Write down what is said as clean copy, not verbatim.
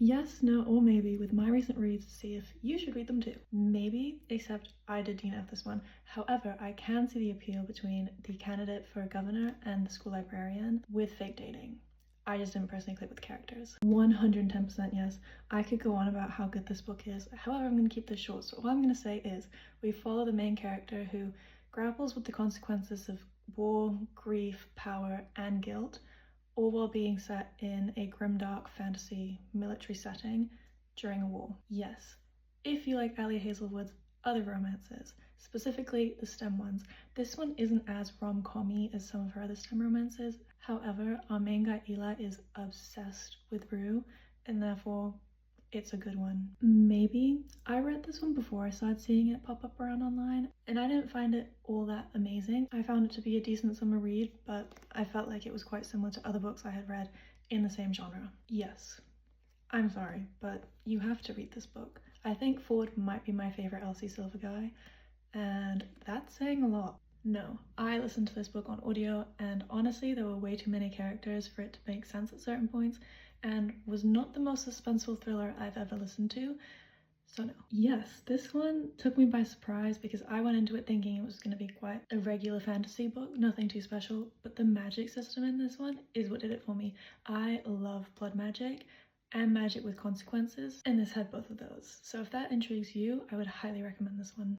Yes, no, or maybe with my recent reads, see if you should read them too. Maybe, except I did DNF this one. However, I can see the appeal between the candidate for governor and the school librarian with fake dating. I just didn't personally click with the characters. 110% yes. I could go on about how good this book is. However, I'm going to keep this short. So all I'm going to say is we follow the main character who grapples with the consequences of war, grief, power, and guilt, all while being set in a grimdark fantasy military setting during a war. Yes, if you like Alia Hazelwood's other romances, specifically the STEM ones, this one isn't as rom-com-y as some of her other STEM romances. However, our main guy Eli is obsessed with Rue, and therefore it's a good one. Maybe I read this one before I started seeing it pop up around online, and I didn't find it all that amazing. I found it to be a decent summer read, but I felt like it was quite similar to other books I had read in the same genre. Yes, I'm sorry, but you have to read this book. I think Ford might be my favorite Elsie Silver guy, and that's saying a lot. No, I listened to this book on audio, and honestly there were way too many characters for it to make sense at certain points, and was not the most suspenseful thriller I've ever listened to, so no. Yes, this one took me by surprise because I went into it thinking it was going to be quite a regular fantasy book, nothing too special, but the magic system in this one is what did it for me. I love blood magic and magic with consequences, and this had both of those. So if that intrigues you, I would highly recommend this one.